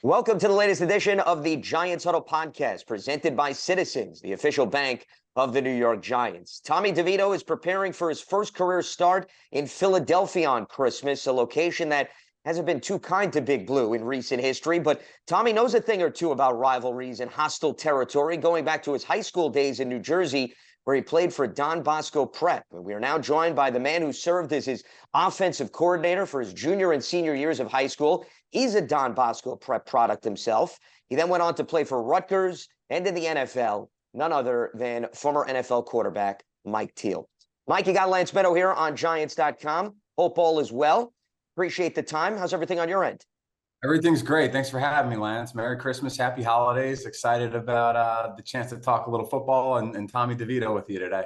Welcome to the latest edition of the Giants Huddle podcast, presented by Citizens, the official bank of the New York Giants. Tommy DeVito is preparing for his first career start in Philadelphia on Christmas, a location that hasn't been too kind to Big Blue in recent history, but Tommy knows a thing or two about rivalries and hostile territory, going back to his high school days in New Jersey, where he played for Don Bosco Prep. And we are now joined by the man who served as his offensive coordinator for his junior and senior years of high school. He's a Don Bosco Prep product himself. He then went on to play for Rutgers and in the NFL, none other than former NFL quarterback Mike Teel. Mike, you got Lance Medow here on Giants.com. Hope all is well. Appreciate the time. How's everything on your end? Everything's great. Thanks for having me, Lance. Merry Christmas. Happy holidays. Excited about the chance to talk a little football and Tommy DeVito with you today.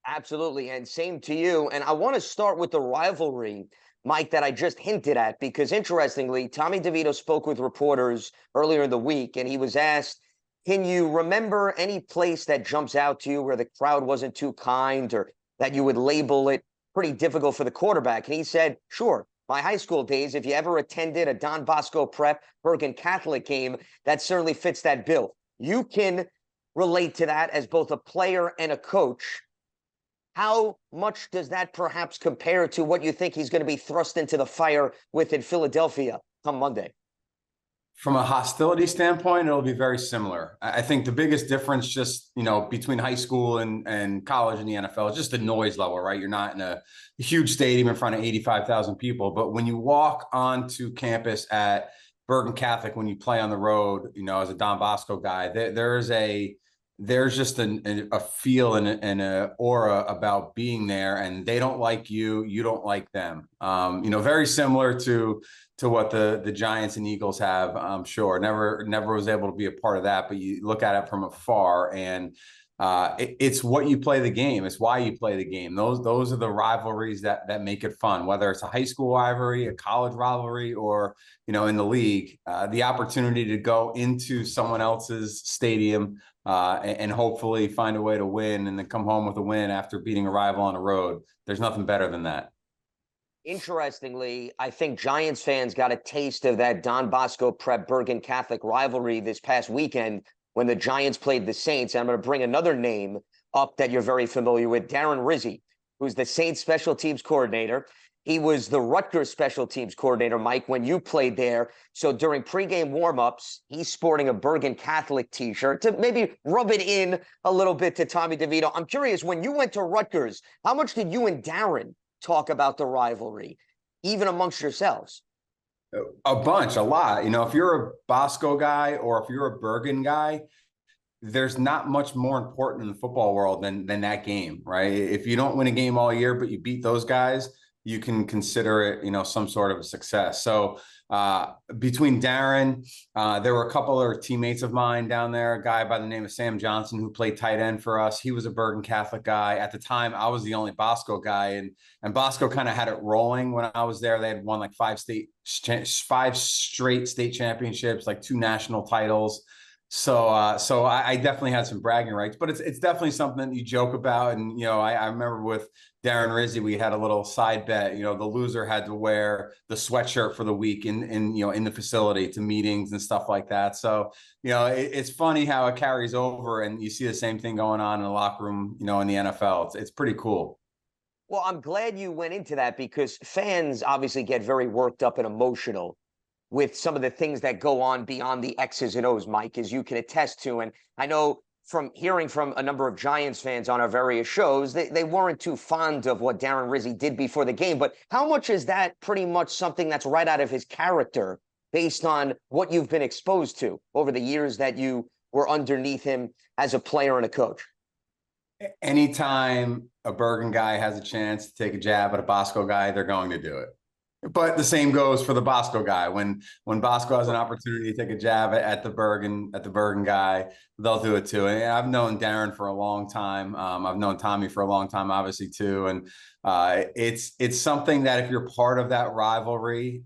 Absolutely. And same to you. And I want to start with the rivalry, Mike, that I just hinted at, because interestingly, Tommy DeVito spoke with reporters earlier in the week, and he was asked, can you remember any place that jumps out to you where the crowd wasn't too kind or that you would label it pretty difficult for the quarterback? And he said, sure. My high school days, if you ever attended a Don Bosco Prep Bergen Catholic game, that certainly fits that bill. You can relate to that as both a player and a coach. How much does that perhaps compare to what you think he's going to be thrust into the fire with in Philadelphia come Monday? From a hostility standpoint, it'll be very similar. I think the biggest difference just, between high school and college and the NFL is just the noise level, right? You're not in a huge stadium in front of 85,000 people. But when you walk onto campus at Bergen Catholic, when you play on the road, as a Don Bosco guy, there's just a feel and an aura about being there, and they don't like you, you don't like them. Very similar to what the Giants and Eagles have. I'm sure never was able to be a part of that, but you look at it from afar, and it's what you play the game. It's why you play the game. Those are the rivalries that make it fun, whether it's a high school rivalry, a college rivalry, or in the league, the opportunity to go into someone else's stadium and hopefully find a way to win and then come home with a win after beating a rival on the road. There's nothing better than that. Interestingly, I think Giants fans got a taste of that Don Bosco Prep Bergen Catholic rivalry this past weekend when the Giants played the Saints. And I'm going to bring another name up that you're very familiar with, Darren Rizzi, who's the Saints special teams coordinator. He was the Rutgers special teams coordinator, Mike, when you played there. So during pregame warmups, he's sporting a Bergen Catholic t-shirt to maybe rub it in a little bit to Tommy DeVito. I'm curious, when you went to Rutgers, how much did you and Darren talk about the rivalry, even amongst yourselves? A bunch, a lot. If you're a Bosco guy or if you're a Bergen guy, there's not much more important in the football world than that game, right? If you don't win a game all year, but you beat those guys, you can consider it, some sort of a success. So between Darren, there were a couple other teammates of mine down there, a guy by the name of Sam Johnson who played tight end for us. He was a Bergen Catholic guy. At the time, I was the only Bosco guy, and Bosco kind of had it rolling when I was there. They had won like five straight state championships, like 2 national titles. So I definitely had some bragging rights, but it's definitely something that you joke about. And, I remember with Darren Rizzi, we had a little side bet, the loser had to wear the sweatshirt for the week in the facility to meetings and stuff like that. So, it's funny how it carries over and you see the same thing going on in the locker room, in the NFL. It's pretty cool. Well, I'm glad you went into that because fans obviously get very worked up and emotional with some of the things that go on beyond the X's and O's, Mike, as you can attest to. And I know from hearing from a number of Giants fans on our various shows, they weren't too fond of what Darren Rizzi did before the game. But how much is that pretty much something that's right out of his character based on what you've been exposed to over the years that you were underneath him as a player and a coach? Anytime a Bergen guy has a chance to take a jab at a Bosco guy, they're going to do it. But the same goes for the Bosco guy. When Bosco has an opportunity to take a jab at the Bergen guy, they'll do it too. And I've known Darren for a long time. I've known Tommy for a long time, obviously too. And it's something that if you're part of that rivalry,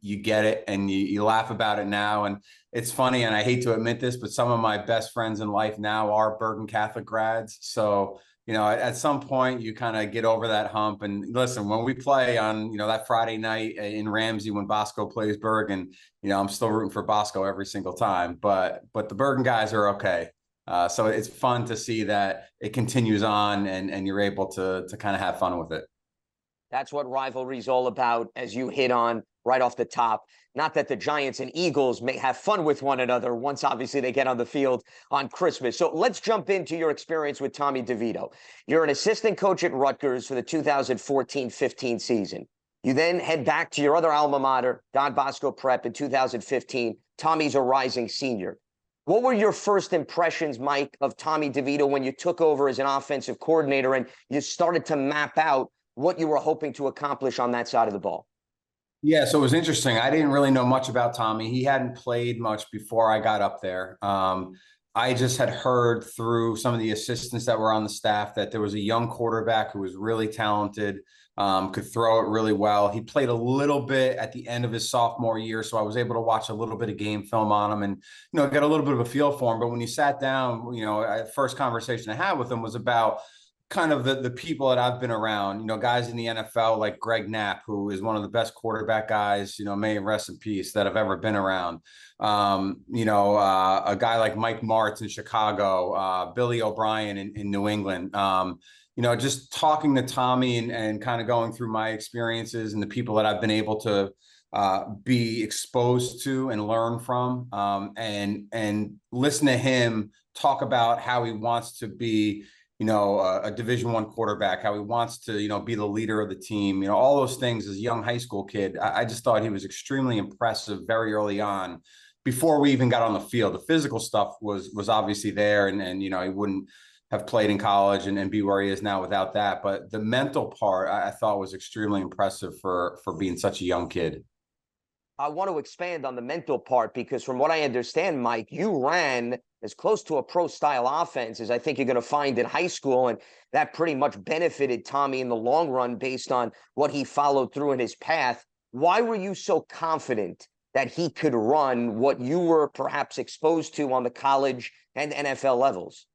you get it and you laugh about it now. And it's funny, and I hate to admit this, but some of my best friends in life now are Bergen Catholic grads. So at some point you kind of get over that hump. And listen, when we play on, that Friday night in Ramsey, when Bosco plays Bergen, I'm still rooting for Bosco every single time, but the Bergen guys are okay. So it's fun to see that it continues on and you're able to kind of have fun with it. That's what rivalry is all about, as you hit on right off the top. Not that the Giants and Eagles may have fun with one another once, obviously, they get on the field on Christmas. So let's jump into your experience with Tommy DeVito. You're an assistant coach at Rutgers for the 2014-15 season. You then head back to your other alma mater, Don Bosco Prep, in 2015. Tommy's a rising senior. What were your first impressions, Mike, of Tommy DeVito when you took over as an offensive coordinator and you started to map out what you were hoping to accomplish on that side of the ball? Yeah, so it was interesting. I didn't really know much about Tommy. He hadn't played much before I got up there. I just had heard through some of the assistants that were on the staff that there was a young quarterback who was really talented, could throw it really well. He played a little bit at the end of his sophomore year, so I was able to watch a little bit of game film on him and, get a little bit of a feel for him. But when you sat down, first conversation I had with him was about kind of the people that I've been around, guys in the NFL like Greg Knapp, who is one of the best quarterback guys, may rest in peace, that I've ever been around. A guy like Mike Martz in Chicago, Billy O'Brien in New England. Just talking to Tommy and kind of going through my experiences and the people that I've been able to be exposed to and learn from, and listen to him talk about how he wants to be a Division I quarterback, how he wants to, be the leader of the team, all those things as a young high school kid. I just thought he was extremely impressive very early on before we even got on the field. The physical stuff was obviously there and he wouldn't have played in college and be where he is now without that. But the mental part I thought was extremely impressive for being such a young kid. I want to expand on the mental part because from what I understand, Mike, you ran as close to a pro-style offense as I think you're going to find in high school, and that pretty much benefited Tommy in the long run based on what he followed through in his path. Why were you so confident that he could run what you were perhaps exposed to on the college and NFL levels?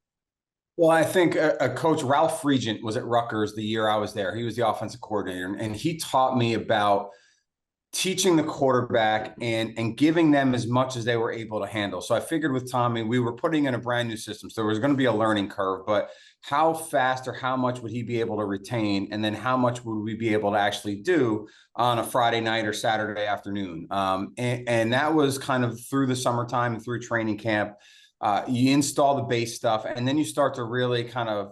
Well, I think a coach, Ralph Regent, was at Rutgers the year I was there. He was the offensive coordinator, and he taught me about teaching the quarterback and giving them as much as they were able to handle. So I figured with Tommy, we were putting in a brand new system. So there was going to be a learning curve, but how fast or how much would he be able to retain? And then how much would we be able to actually do on a Friday night or Saturday afternoon? And that was kind of through the summertime and through training camp. You install the base stuff and then you start to really kind of,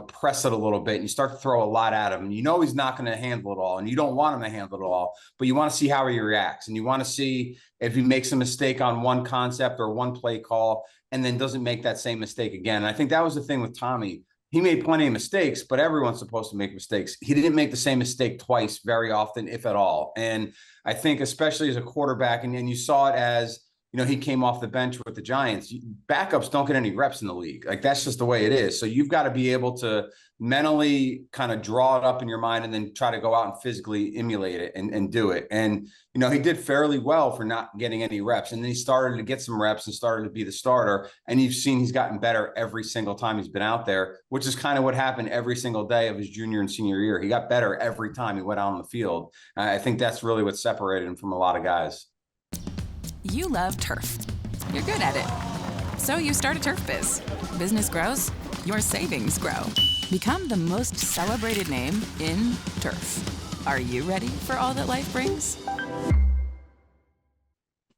press it a little bit and you start to throw a lot at him. And he's not going to handle it all and you don't want him to handle it all, but you want to see how he reacts and you want to see if he makes a mistake on one concept or one play call and then doesn't make that same mistake again. And I think that was the thing with Tommy. He made plenty of mistakes, but everyone's supposed to make mistakes. He didn't make the same mistake twice very often, if at all. And I think especially as a quarterback, and you saw it as, he came off the bench with the Giants. Backups don't get any reps in the league. Like, that's just the way it is. So you've got to be able to mentally kind of draw it up in your mind and then try to go out and physically emulate it and do it. And, he did fairly well for not getting any reps. And then he started to get some reps and started to be the starter. And you've seen he's gotten better every single time he's been out there, which is kind of what happened every single day of his junior and senior year. He got better every time he went out on the field. I think that's really what separated him from a lot of guys. You love turf. You're good at it. So you start a turf biz. Business grows, your savings grow. Become the most celebrated name in turf. Are you ready for all that life brings?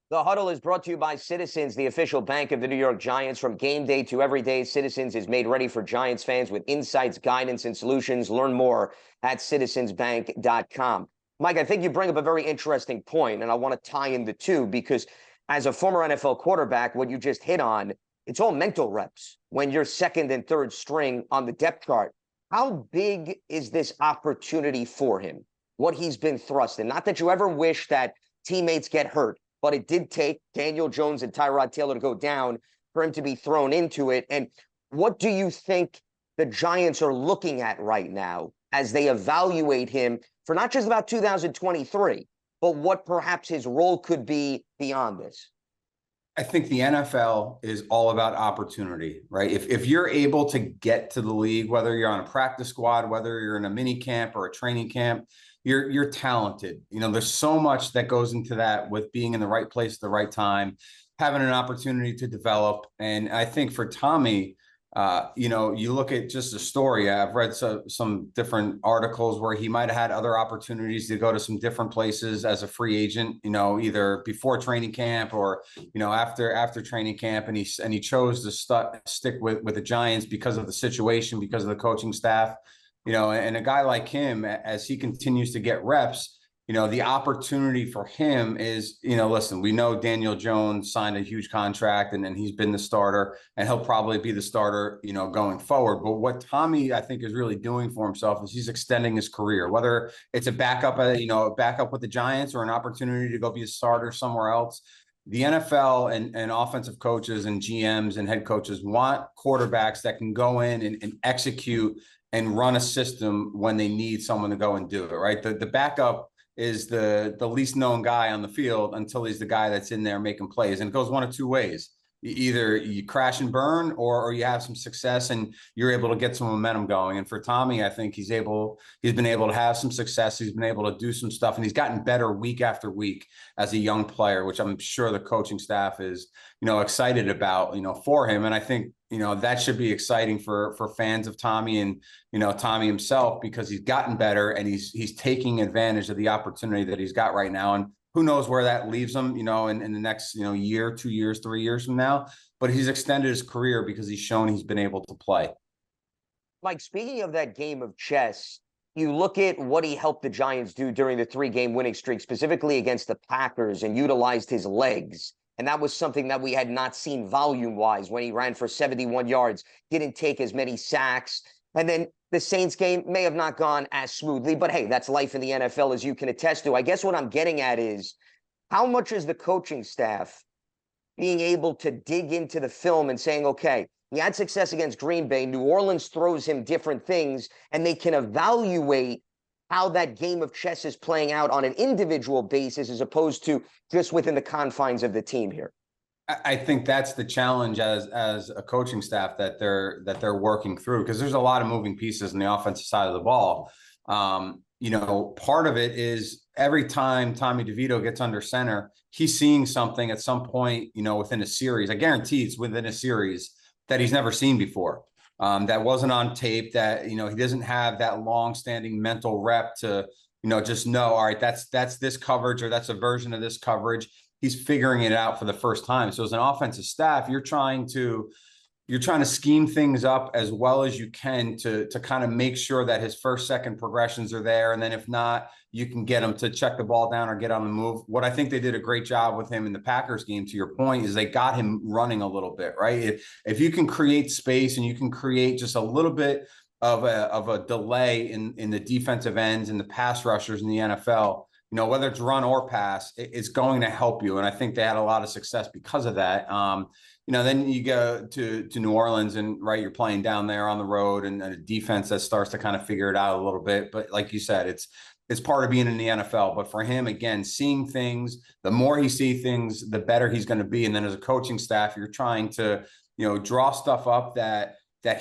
The Huddle is brought to you by Citizens, the official bank of the New York Giants. From game day to every day, Citizens is made ready for Giants fans with insights, guidance, and solutions. Learn more at citizensbank.com. Mike, I think you bring up a very interesting point, and I want to tie in the two because as a former NFL quarterback, what you just hit on, it's all mental reps when you're second and third string on the depth chart. How big is this opportunity for him, what he's been thrust in? Not that you ever wish that teammates get hurt, but it did take Daniel Jones and Tyrod Taylor to go down for him to be thrown into it. And what do you think the Giants are looking at right now as they evaluate him for not just about 2023, but what perhaps his role could be beyond this? I think the NFL is all about opportunity, right? If you're able to get to the league, whether you're on a practice squad, whether you're in a mini camp or a training camp, you're talented. You know, there's so much that goes into that with being in the right place at the right time, having an opportunity to develop. And I think for Tommy, you know, you look at just the story. I've read some different articles where he might have had other opportunities to go to some different places as a free agent, you know, either before training camp or, you know, after training camp. And he chose to stick with the Giants because of the situation, because of the coaching staff, you know, and a guy like him, as he continues to get reps, you know, the opportunity for him is, you know, listen, we know Daniel Jones signed a huge contract and he's been the starter and he'll probably be the starter, you know, going forward. But what Tommy, I think, is really doing for himself is he's extending his career, whether it's a backup, you know, backup with the Giants or an opportunity to go be a starter somewhere else. The NFL and offensive coaches and GMs and head coaches want quarterbacks that can go in and execute and run a system when they need someone to go and do it, right? The backup is the least known guy on the field until he's the guy that's in there making plays. And it goes one of two ways. Either you crash and burn or you have some success and you're able to get some momentum going. And for Tommy, I think he's been able to have some success. He's been able to do some stuff and he's gotten better week after week as a young player, which I'm sure the coaching staff is, you know, excited about, you know, for him. And I think, you know, that should be exciting for fans of Tommy and, you know, Tommy himself, because he's gotten better and he's taking advantage of the opportunity that he's got right now. And who knows where that leaves him, you know, in the next, you know, year, 2 years, 3 years from now. But he's extended his career because he's shown he's been able to play. Mike, speaking of that game of chess, you look at what he helped the Giants do during the 3-game winning streak, specifically against the Packers, and utilized his legs. And that was something that we had not seen volume-wise when he ran for 71 yards, didn't take as many sacks. And then the Saints game may have not gone as smoothly, but hey, that's life in the NFL, as you can attest to. I guess what I'm getting at is, how much is the coaching staff being able to dig into the film and saying, okay, he had success against Green Bay, New Orleans throws him different things, and they can evaluate how that game of chess is playing out on an individual basis as opposed to just within the confines of the team here? I think that's the challenge as a coaching staff that they're working through, because there's a lot of moving pieces in the offensive side of the ball. You know, part of it is every time Tommy DeVito gets under center, he's seeing something at some point, you know, within a series. I guarantee it's within a series that he's never seen before. That wasn't on tape, that, you know, he doesn't have that long-standing mental rep to, you know, just know, all right, that's this coverage or that's a version of this coverage. He's figuring it out for the first time. So as an offensive staff, you're trying to scheme things up as well as you can to kind of make sure that his first, second progressions are there. And then if not, you can get him to check the ball down or get on the move. What I think they did a great job with him in the Packers game, to your point, is they got him running a little bit, right? If you can create space and you can create just a little bit of a delay in the defensive ends and the pass rushers in the NFL, you know, whether it's run or pass, it's going to help you. And I think they had a lot of success because of that. You know, then you go to New Orleans and, right, you're playing down there on the road and a defense that starts to kind of figure it out a little bit. But like you said, it's part of being in the NFL. But for him, again, seeing things, the more he sees things, the better he's going to be. And then as a coaching staff, you're trying to, you know, draw stuff up that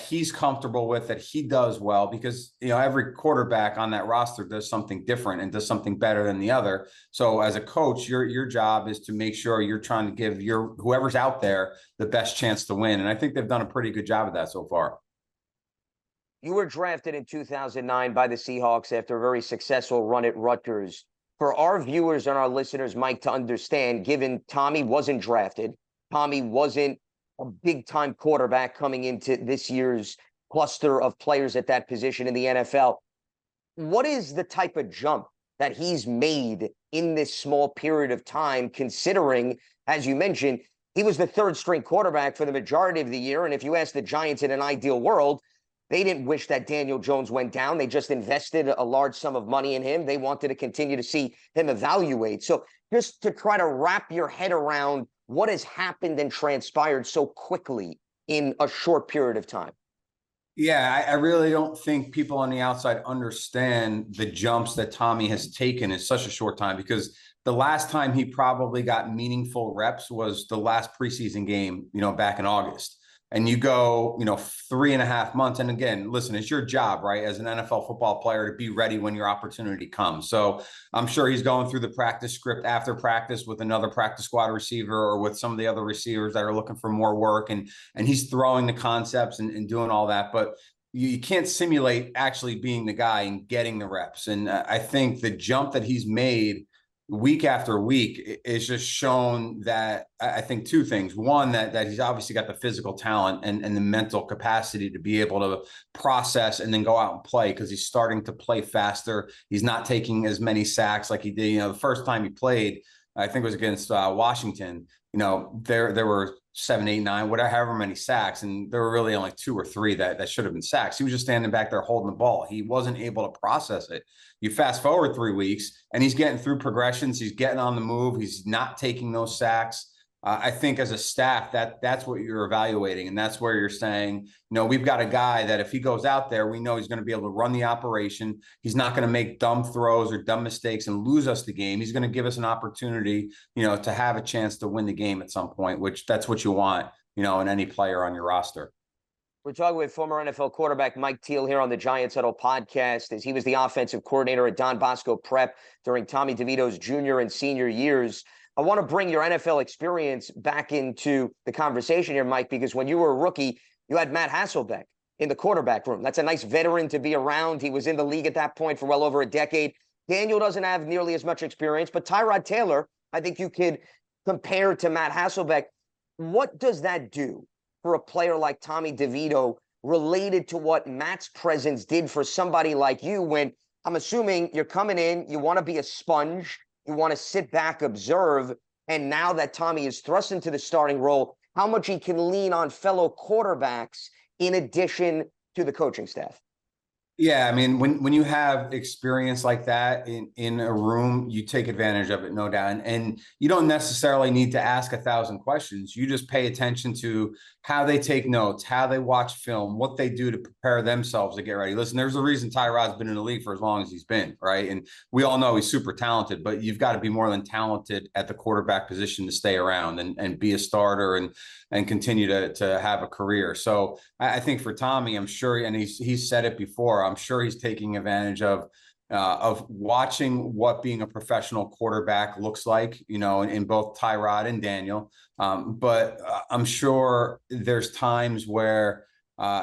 he's comfortable with, that he does well, because, you know, every quarterback on that roster does something different and does something better than the other. So as a coach, your job is to make sure you're trying to give whoever's out there the best chance to win. And I think they've done a pretty good job of that so far. You were drafted in 2009 by the Seahawks after a very successful run at Rutgers. For our viewers and our listeners, Mike, to understand, given Tommy wasn't drafted, Tommy wasn't a big-time quarterback coming into this year's cluster of players at that position in the NFL, what is the type of jump that he's made in this small period of time, considering, as you mentioned, he was the third-string quarterback for the majority of the year? And if you ask the Giants in an ideal world, they didn't wish that Daniel Jones went down. They just invested a large sum of money in him. They wanted to continue to see him evaluate. So just to try to wrap your head around what has happened and transpired so quickly in a short period of time. Yeah, I really don't think people on the outside understand the jumps that Tommy has taken in such a short time, because the last time he probably got meaningful reps was the last preseason game, back in August. And you go, 3.5 months. And again, listen, it's your job, right, as an NFL football player to be ready when your opportunity comes. So I'm sure he's going through the practice script after practice with another practice squad receiver or with some of the other receivers that are looking for more work. And he's throwing the concepts and doing all that. But you can't simulate actually being the guy and getting the reps. And I think the jump that he's made week after week is just shown that I think two things. One, that he's obviously got the physical talent and the mental capacity to be able to process and then go out and play, because he's starting to play faster. He's not taking as many sacks like he did. The first time he played, I think it was against Washington, there were 7, 8, 9, whatever, however many sacks. And there were really only 2 or 3 that should have been sacks. He was just standing back there holding the ball. He wasn't able to process it. You fast forward 3 weeks and he's getting through progressions. He's getting on the move. He's not taking those sacks. I think as a staff, that's what you're evaluating. And that's where you're saying, we've got a guy that if he goes out there, we know he's going to be able to run the operation. He's not going to make dumb throws or dumb mistakes and lose us the game. He's going to give us an opportunity, to have a chance to win the game at some point, which that's what you want, in any player on your roster. We're talking with former NFL quarterback Mike Teel here on the Giants Huddle podcast, as he was the offensive coordinator at Don Bosco Prep during Tommy DeVito's junior and senior years. I want to bring your NFL experience back into the conversation here, Mike, because when you were a rookie, you had Matt Hasselbeck in the quarterback room. That's a nice veteran to be around. He was in the league at that point for well over a decade. Daniel doesn't have nearly as much experience, but Tyrod Taylor, I think you could compare to Matt Hasselbeck. What does that do for a player like Tommy DeVito related to what Matt's presence did for somebody like you, when I'm assuming you're coming in, you want to be a sponge, you want to sit back, observe, and now that Tommy is thrust into the starting role, how much he can lean on fellow quarterbacks in addition to the coaching staff? Yeah, I mean, when you have experience like that in a room, you take advantage of it, no doubt. And you don't necessarily need to ask 1,000 questions. You just pay attention to how they take notes, how they watch film, what they do to prepare themselves to get ready. Listen, there's a reason Tyrod's been in the league for as long as he's been, right? And we all know he's super talented, but you've got to be more than talented at the quarterback position to stay around and be a starter and continue to have a career. So I think for Tommy, I'm sure, and he's said it before, I'm sure he's taking advantage of watching what being a professional quarterback looks like, in both Tyrod and Daniel. But I'm sure there's times where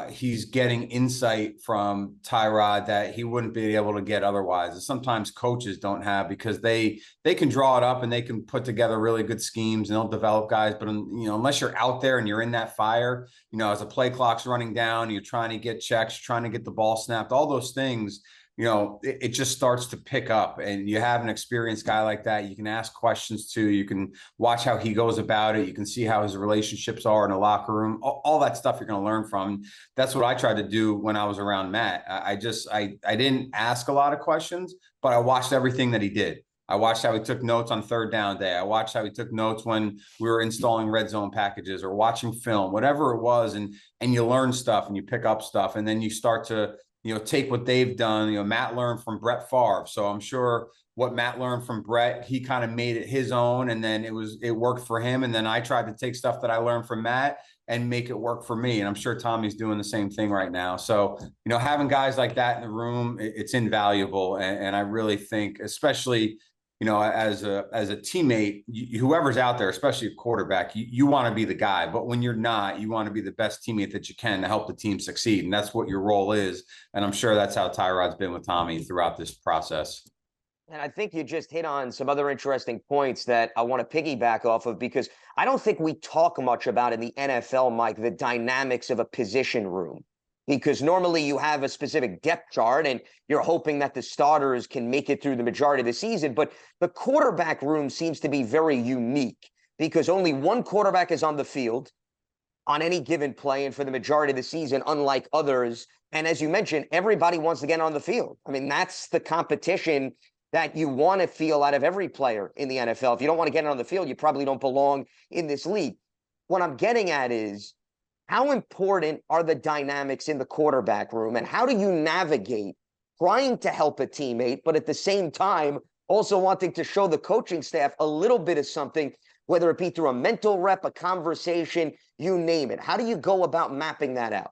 he's getting insight from Tyrod that he wouldn't be able to get otherwise. And sometimes coaches don't have, because they can draw it up and they can put together really good schemes and they'll develop guys. But, unless you're out there and you're in that fire, as the play clock's running down, you're trying to get checks, trying to get the ball snapped, all those things, it just starts to pick up. And you have an experienced guy like that, you can ask questions to, you can watch how he goes about it, you can see how his relationships are in the locker room, all that stuff you're going to learn from. That's what I tried to do when I was around Matt. I didn't ask a lot of questions, but I watched everything that he did. I watched how he took notes on third down day. I watched how he took notes when we were installing red zone packages or watching film, whatever it was. And you learn stuff and you pick up stuff, and then you start to, take what they've done. Matt learned from Brett Favre. So I'm sure what Matt learned from Brett, he kind of made it his own, and then it worked for him. And then I tried to take stuff that I learned from Matt and make it work for me. And I'm sure Tommy's doing the same thing right now. So, having guys like that in the room, it's invaluable. And I really think, especially, as a teammate, whoever's out there, especially a quarterback, you want to be the guy. But when you're not, you want to be the best teammate that you can to help the team succeed. And that's what your role is. And I'm sure that's how Tyrod's been with Tommy throughout this process. And I think you just hit on some other interesting points that I want to piggyback off of, because I don't think we talk much about in the NFL, Mike, the dynamics of a position room. Because normally you have a specific depth chart and you're hoping that the starters can make it through the majority of the season. But the quarterback room seems to be very unique, because only one quarterback is on the field on any given play and for the majority of the season, unlike others. And as you mentioned, everybody wants to get on the field. I mean, that's the competition that you want to feel out of every player in the NFL. If you don't want to get on the field, you probably don't belong in this league. What I'm getting at is, how important are the dynamics in the quarterback room, and how do you navigate trying to help a teammate, but at the same time also wanting to show the coaching staff a little bit of something, whether it be through a mental rep, a conversation, you name it. How do you go about mapping that out?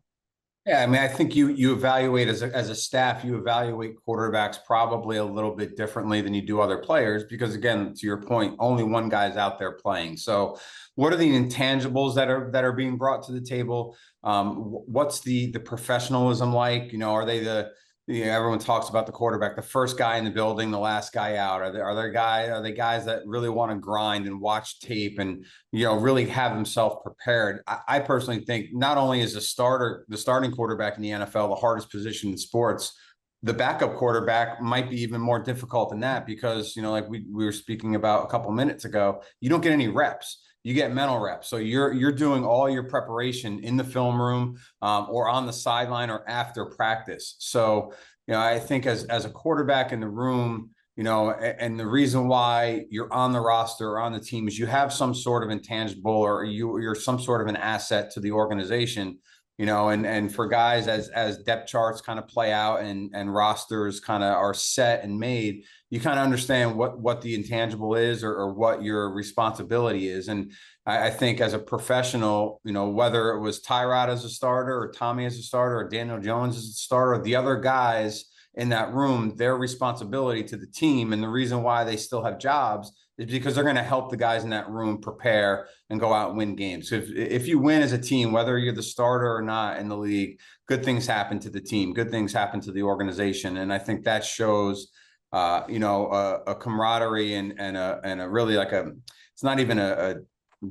Yeah, I mean, I think you evaluate as a staff, you evaluate quarterbacks probably a little bit differently than you do other players, because again, to your point, only one guy's out there playing. So what are the intangibles that are being brought to the table? What's the professionalism like? You know, are they everyone talks about the quarterback, the first guy in the building, the last guy out. Are they guys that really want to grind and watch tape and, you know, really have himself prepared? I personally think not only is the starting quarterback in the NFL the hardest position in sports, the backup quarterback might be even more difficult than that, because, you know, like we were speaking about a couple minutes ago, you don't get any reps. You get mental reps. So you're doing all your preparation in the film room, or on the sideline or after practice. So, you know, I think as a quarterback in the room, you know, and the reason why you're on the roster or on the team is you have some sort of intangible, or you're some sort of an asset to the organization. You know, and for guys, as depth charts kind of play out and rosters kind of are set and made, you kind of understand what the intangible is, or what your responsibility is. And I think as a professional, you know, whether it was Tyrod as a starter, or Tommy as a starter, or Daniel Jones as a starter, or the other guys in that room, their responsibility to the team, and the reason why they still have jobs, is because they're going to help the guys in that room prepare and go out and win games. So if you win as a team, whether you're the starter or not in the league, good things happen to the team, good things happen to the organization. And I think that shows, you know, a camaraderie and a really like it's not even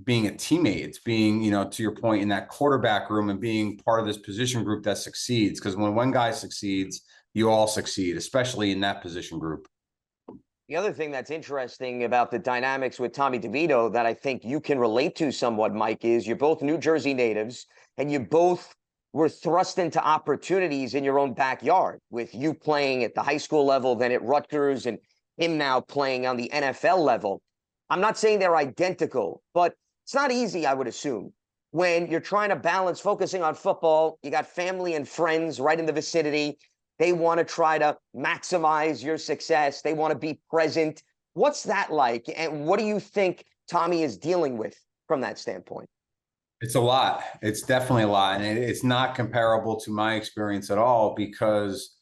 being a teammate, it's being, you know, to your point, in that quarterback room and being part of this position group that succeeds. Because when one guy succeeds, you all succeed, especially in that position group. The other thing that's interesting about the dynamics with Tommy DeVito that I think you can relate to somewhat, Mike, is you're both New Jersey natives, and you both were thrust into opportunities in your own backyard, with you playing at the high school level, then at Rutgers, and him now playing on the NFL level. I'm not saying they're identical, but it's not easy, I would assume, when you're trying to balance focusing on football. You got family and friends right in the vicinity. They want to try to maximize your success. They want to be present. What's that like? And what do you think Tommy is dealing with from that standpoint? It's a lot. It's definitely a lot. And it's not comparable to my experience at all, because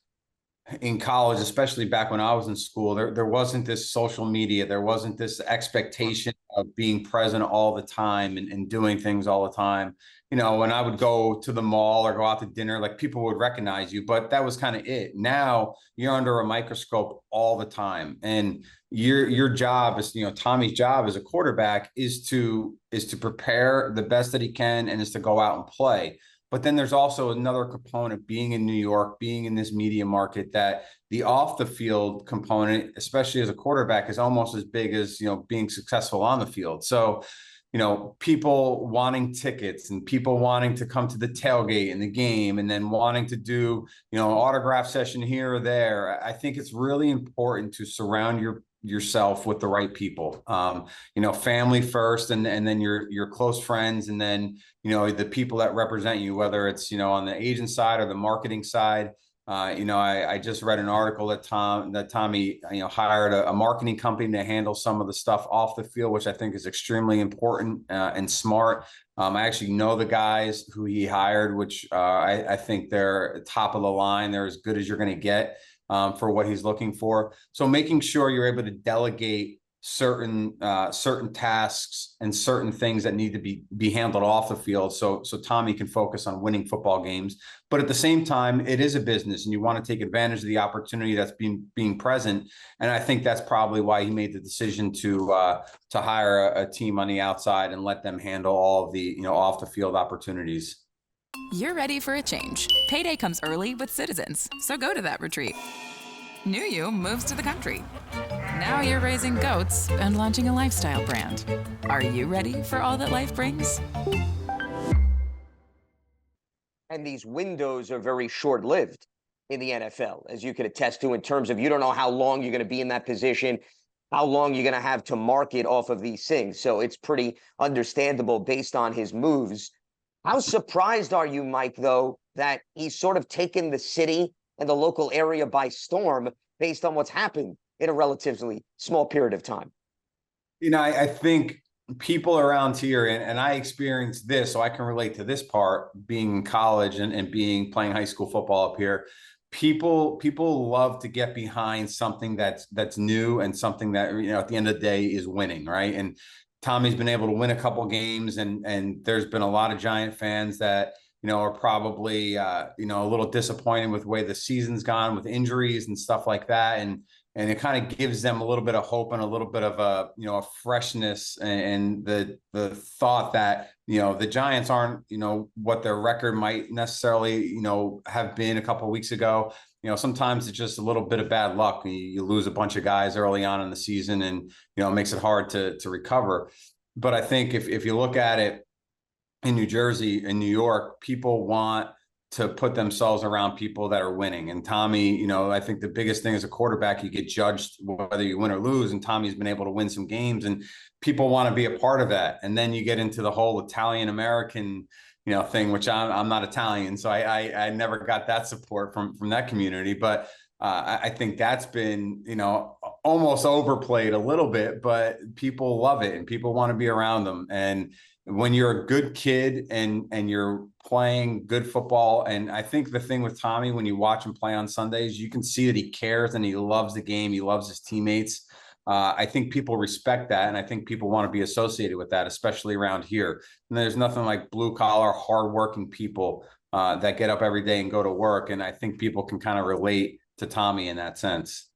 in college, especially back when I was in school, there wasn't this social media. There wasn't this expectation of being present all the time and doing things all the time. You know, when I would go to the mall or go out to dinner, like, people would recognize you, but that was kind of it. Now you're under a microscope all the time. And your job is, you know, Tommy's job as a quarterback is to prepare the best that he can, and is to go out and play. But then there's also another component, being in New York, being in this media market, that the off the field component, especially as a quarterback, is almost as big as, you know, being successful on the field. So, you know, people wanting tickets and people wanting to come to the tailgate in the game, and then wanting to do, you know, an autograph session here or there. I think it's really important to surround yourself with the right people. You know, family first, and then your close friends, and then, you know, the people that represent you, whether it's, you know, on the agent side or the marketing side. You know, I just read an article that Tommy, you know, hired a marketing company to handle some of the stuff off the field, which I think is extremely important and smart. I actually know the guys who he hired, which I think they're top of the line. They're as good as you're going to get for what he's looking for. So making sure you're able to delegate certain tasks and certain things that need to be handled off the field, so Tommy can focus on winning football games. But at the same time, it is a business, and you want to take advantage of the opportunity that's being present. And I think that's probably why he made the decision to hire a team on the outside and let them handle all of the, you know, off the field opportunities. You're ready for a change. Payday comes early with Citizens, so go to that retreat. New you moves to the country. Now you're raising goats and launching a lifestyle brand. Are you ready for all that life brings? And these windows are very short-lived in the NFL, as you can attest to, in terms of you don't know how long you're going to be in that position, how long you're going to have to market off of these things. So it's pretty understandable based on his moves. How surprised are you, Mike, though, that he's sort of taken the city and the local area by storm based on what's happened in a relatively small period of time. You know, I think people around here, and I experienced this, so I can relate to this part, being in college and playing high school football up here. People love to get behind something that's new and something that, you know, at the end of the day is winning, right? And Tommy's been able to win a couple games, and there's been a lot of Giant fans that, you know, are probably you know, a little disappointed with the way the season's gone with injuries and stuff like that. And it kind of gives them a little bit of hope and a little bit of a, you know, a freshness, and the thought that, you know, the Giants aren't, you know, what their record might necessarily, you know, have been a couple of weeks ago. You know, sometimes it's just a little bit of bad luck. You lose a bunch of guys early on in the season, and, you know, it makes it hard to recover. But I think if you look at it in New Jersey and New York, people want to put themselves around people that are winning. And Tommy, you know, I think the biggest thing as a quarterback, you get judged whether you win or lose. And Tommy's been able to win some games, and people want to be a part of that. And then you get into the whole Italian-American, you know, thing, which I'm not Italian. So I never got that support from that community. But I think that's been, you know, almost overplayed a little bit, but people love it and people want to be around them. And when you're a good kid and you're playing good football, and I think the thing with Tommy, when you watch him play on Sundays, you can see that he cares and he loves the game. He loves his teammates. I think people respect that, and I think people want to be associated with that, especially around here. And there's nothing like blue collar, hardworking people that get up every day and go to work. And I think people can kind of relate to Tommy in that sense.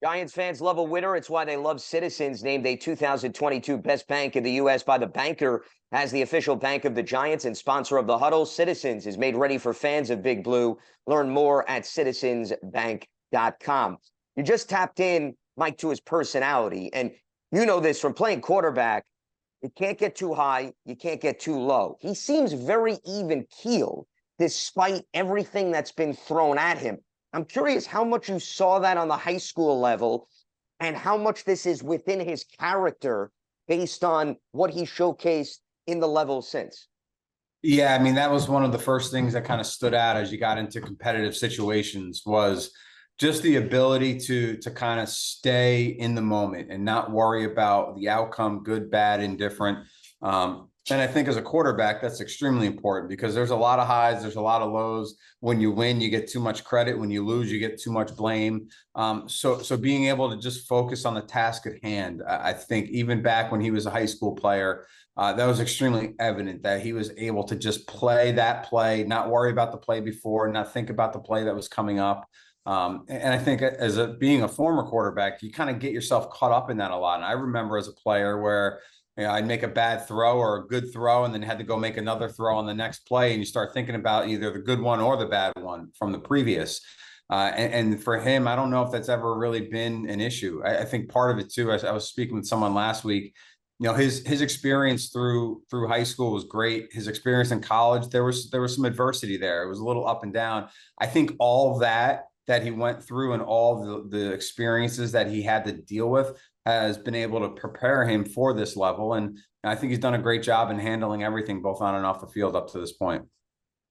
Giants fans love a winner. It's why they love Citizens, named a 2022 Best Bank in the U.S. by The Banker as the official bank of the Giants and sponsor of the Huddle. Citizens is made ready for fans of Big Blue. Learn more at citizensbank.com. You just tapped in, Mike, to his personality. And you know this from playing quarterback. You can't get too high. You can't get too low. He seems very even-keeled despite everything that's been thrown at him. I'm curious how much you saw that on the high school level and how much this is within his character based on what he showcased in the level since. Yeah, I mean, that was one of the first things that kind of stood out as you got into competitive situations, was just the ability to kind of stay in the moment and not worry about the outcome, good, bad, indifferent. And I think as a quarterback, that's extremely important, because there's a lot of highs, there's a lot of lows. When you win, you get too much credit. When you lose, you get too much blame. So being able to just focus on the task at hand, I think even back when he was a high school player, that was extremely evident that he was able to just play that play, not worry about the play before, not think about the play that was coming up. And I think as being a former quarterback, you kind of get yourself caught up in that a lot. And I remember as a player where, you know, I'd make a bad throw or a good throw and then had to go make another throw on the next play. And you start thinking about either the good one or the bad one from the previous. And for him, I don't know if that's ever really been an issue. I think part of it too, I was speaking with someone last week, you know, his experience through high school was great. His experience in college, there was some adversity there. It was a little up and down. I think all that he went through and all the experiences that he had to deal with has been able to prepare him for this level. And I think he's done a great job in handling everything, both on and off the field up to this point.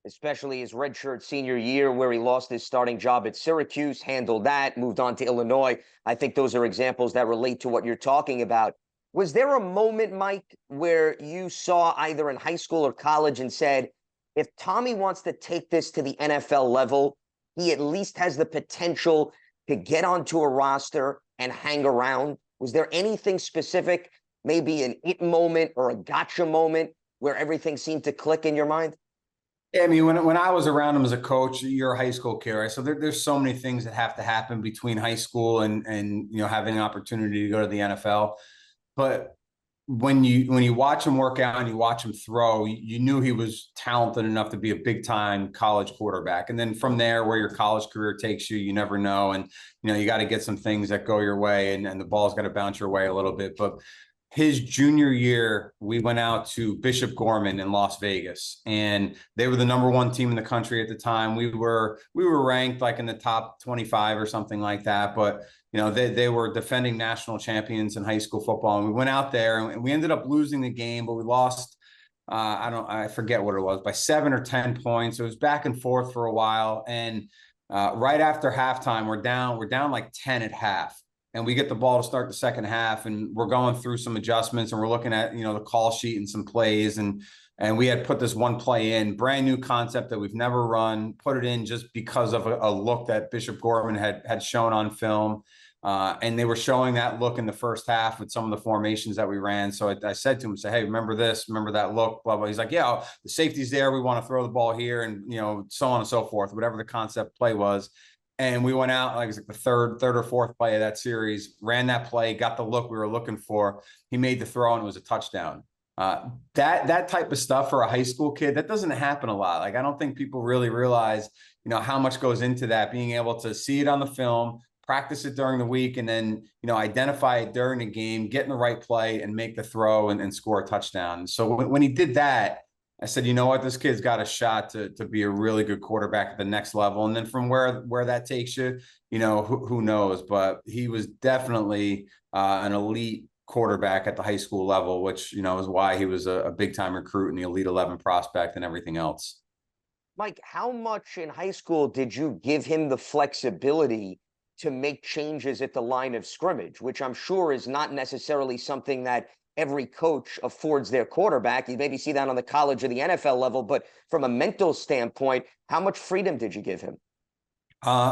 Especially his redshirt senior year, where he lost his starting job at Syracuse, handled that, moved on to Illinois. I think those are examples that relate to what you're talking about. Was there a moment, Mike, where you saw either in high school or college and said, if Tommy wants to take this to the NFL level, he at least has the potential to get onto a roster and hang around? Was there anything specific, maybe an it moment or a gotcha moment where everything seemed to click in your mind? Yeah, I mean, when I was around him as a coach, you're a high school kid, right? So there's so many things that have to happen between high school and you know, having an opportunity to go to the NFL. But when you watch him work out and you watch him throw, you knew he was talented enough to be a big time college quarterback. And then from there, where your college career takes you, you never know. And, you know, you got to get some things that go your way, and the ball's got to bounce your way a little bit. But his junior year, we went out to Bishop Gorman in Las Vegas, and they were the #1 team in the country at the time. We were ranked like in the top 25 or something like that. But, you know, they were defending national champions in high school football. And we went out there and we ended up losing the game, but we lost, I forget what it was, by 7 or 10 points. It was back and forth for a while. And right after halftime, we're down like 10 at half. and we get the ball to start the second half, and we're going through some adjustments, and we're looking at, the call sheet and some plays, and we had put this one play in, brand new concept that we've never run, put it in just because of a look that Bishop Gorman had shown on film. And they were showing that look in the first half with some of the formations that we ran. So I said to him, hey, remember this, remember that look, blah, blah. He's like, yeah, the safety's there. We want to throw the ball here, and, so on and so forth, whatever the concept play was. And we went out, like, it was like the third or fourth play of that series, ran that play, got the look we were looking for. He made the throw, and it was a touchdown. That type of stuff for a high school kid, that doesn't happen a lot. Like, I don't think people really realize, how much goes into that, being able to see it on the film, practice it during the week, and then, identify it during the game, get in the right play, and make the throw and score a touchdown. So when he did that, I said, you know what, this kid's got a shot to be a really good quarterback at the next level. And then from where that takes you, who knows? But he was definitely an elite quarterback at the high school level, which, is why he was a big time recruit and the Elite 11 prospect and everything else. Mike, how much in high school did you give him the flexibility to make changes at the line of scrimmage, which I'm sure is not necessarily something that every coach affords their quarterback? You maybe see that on the college or the NFL level, but from a mental standpoint, how much freedom did you give him?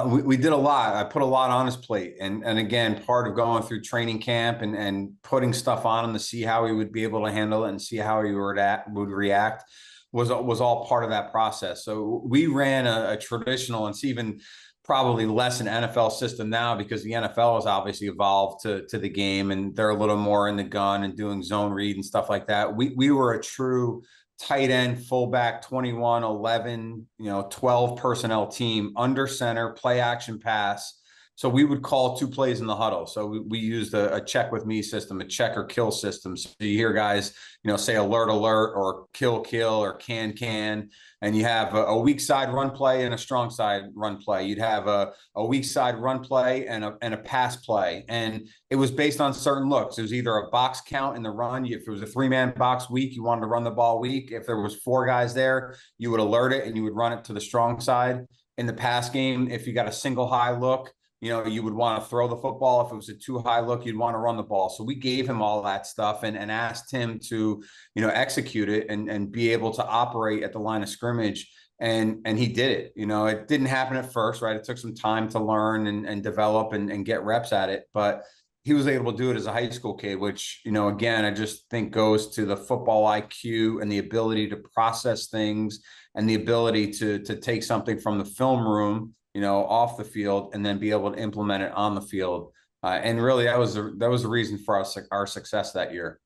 We did a lot. I put a lot on his plate. And again, part of going through training camp and putting stuff on him to see how he would be able to handle it and see how he would react was all part of that process. So we ran a traditional, and it's even probably less an NFL system now, because the NFL has obviously evolved to the game, and they're a little more in the gun and doing zone read and stuff like that. We were a true tight end, fullback, 21, 11, 12 personnel team, under center, play action pass. So we would call 2 plays in the huddle. So we used a check with me system, a check or kill system. So you hear guys, say alert, alert, or kill, or can. And you have a weak side run play and a strong side run play. You'd have a weak side run play and a pass play. And it was based on certain looks. It was either a box count in the run. If it was a 3-man box weak, you wanted to run the ball weak. If there was 4 guys there, you would alert it and you would run it to the strong side. In the pass game, if you got a single high look, you would want to throw the football. If it was a too high look, you'd want to run the ball. So we gave him all that stuff and asked him to, execute it and be able to operate at the line of scrimmage. And he did it. It didn't happen at first, right? It took some time to learn and develop and get reps at it. But he was able to do it as a high school kid, which, again, I just think goes to the football IQ and the ability to process things and the ability to take something from the film room, off the field, and then be able to implement it on the field. And really, that was the reason for our success that year.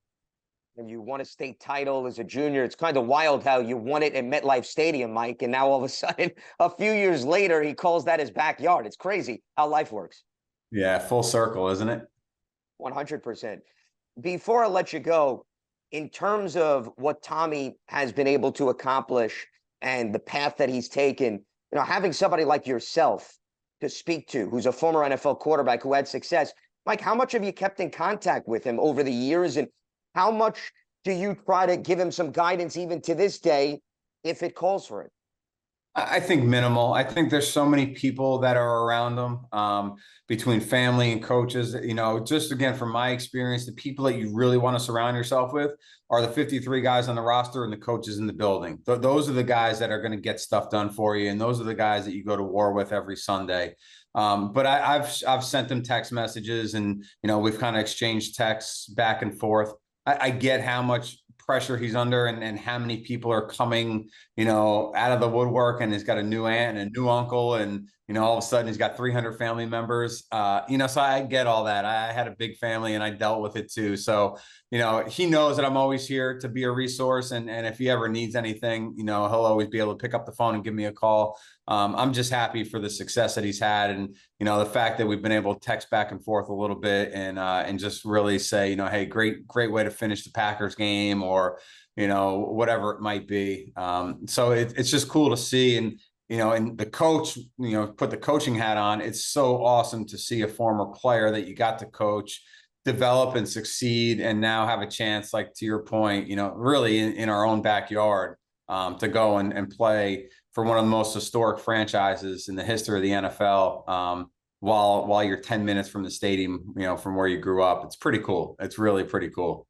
And you won a state title as a junior. It's kind of wild how you won it at MetLife Stadium, Mike, and now all of a sudden, a few years later, he calls that his backyard. It's crazy how life works. Yeah, full circle, isn't it? 100%. Before I let you go, in terms of what Tommy has been able to accomplish and the path that he's taken, having somebody like yourself to speak to, who's a former NFL quarterback who had success, Mike, how much have you kept in contact with him over the years? And how much do you try to give him some guidance even to this day, if it calls for it? I think minimal. I think there's so many people that are around them, between family and coaches. Just again, from my experience, the people that you really want to surround yourself with are the 53 guys on the roster and the coaches in the building. Those are the guys that are going to get stuff done for you, and those are the guys that you go to war with every Sunday. But I've sent them text messages, and we've kind of exchanged texts back and forth. I get how much pressure he's under and how many people are coming, out of the woodwork, and he's got a new aunt and a new uncle, and, all of a sudden he's got 300 family members, so I get all that. I had a big family and I dealt with it too. So, he knows that I'm always here to be a resource. And if he ever needs anything, he'll always be able to pick up the phone and give me a call. I'm just happy for the success that he's had. And, the fact that we've been able to text back and forth a little bit and just really say, hey, great way to finish the Packers game, or, whatever it might be. So it's just cool to see. And the coach, put the coaching hat on. It's so awesome to see a former player that you got to coach develop and succeed, and now have a chance, like to your point, really in our own backyard, to go and play for one of the most historic franchises in the history of the NFL. while you're 10 minutes from the stadium, from where you grew up. It's pretty cool. It's really pretty cool.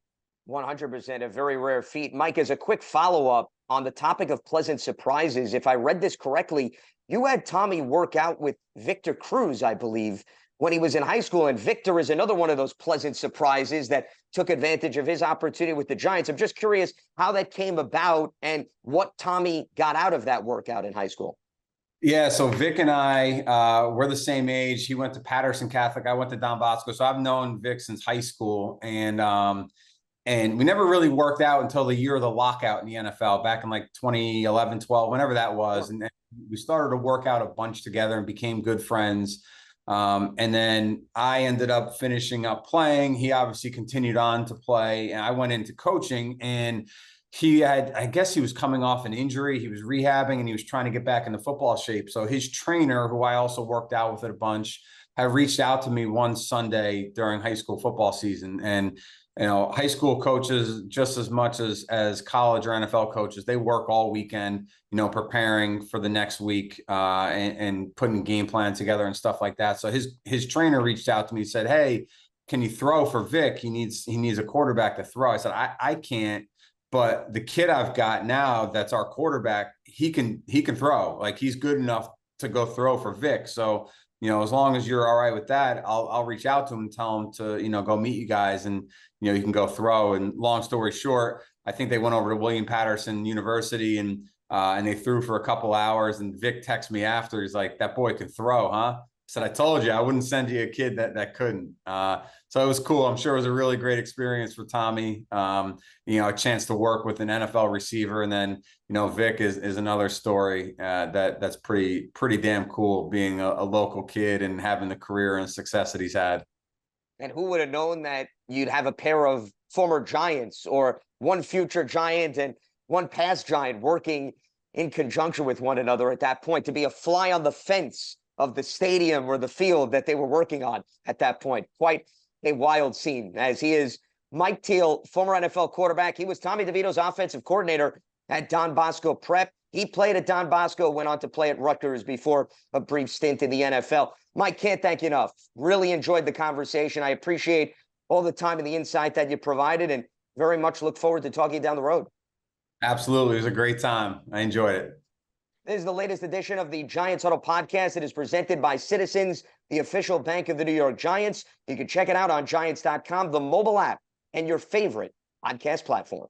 100%, a very rare feat. Mike, as a quick follow-up on the topic of pleasant surprises, if I read this correctly, you had Tommy work out with Victor Cruz, I believe, when he was in high school. And Victor is another one of those pleasant surprises that took advantage of his opportunity with the Giants. I'm just curious how that came about and what Tommy got out of that workout in high school. Yeah, so Vic and I, we're the same age. He went to Patterson Catholic. I went to Don Bosco. So I've known Vic since high school. And we never really worked out until the year of the lockout in the NFL back in like 2011, 12, whenever that was. And then we started to work out a bunch together and became good friends. And then I ended up finishing up playing. He obviously continued on to play, and I went into coaching, and I guess he was coming off an injury. He was rehabbing and he was trying to get back into football shape. So his trainer, who I also worked out with it a bunch, had reached out to me one Sunday during high school football season. And high school coaches, just as much as college or NFL coaches, they work all weekend, preparing for the next week and putting game plan together and stuff like that. So his trainer reached out to me, said, "Hey, can you throw for Vic? He needs a quarterback to throw." I said, I can't, but the kid I've got now that's our quarterback, he can throw. Like, he's good enough to go throw for Vic. So, as long as you're all right with that, I'll reach out to him and tell him to, go meet you guys, and, you can go throw. And long story short, I think they went over to William Patterson University and they threw for a couple hours. And Vic texted me after. He's like, "That boy can throw, huh?" I said, "I told you I wouldn't send you a kid that couldn't." So it was cool. I'm sure it was a really great experience for Tommy. A chance to work with an NFL receiver, and then Vic is another story that's pretty damn cool, being a local kid and having the career and success that he's had. And who would have known that you'd have a pair of former Giants, or one future Giant and one past Giant, working in conjunction with one another at that point, to be a fly on the fence of the stadium or the field that they were working on at that point. Quite a wild scene, as he is Mike Teel, former NFL quarterback. He was Tommy DeVito's offensive coordinator at Don Bosco Prep. He played at Don Bosco, went on to play at Rutgers before a brief stint in the NFL. Mike, can't thank you enough. Really enjoyed the conversation. I appreciate all the time and the insight that you provided, and very much look forward to talking down the road. Absolutely. It was a great time. I enjoyed it. This is the latest edition of the Giants Huddle podcast. It is presented by Citizens, the official bank of the New York Giants. You can check it out on Giants.com, the mobile app, and your favorite podcast platform.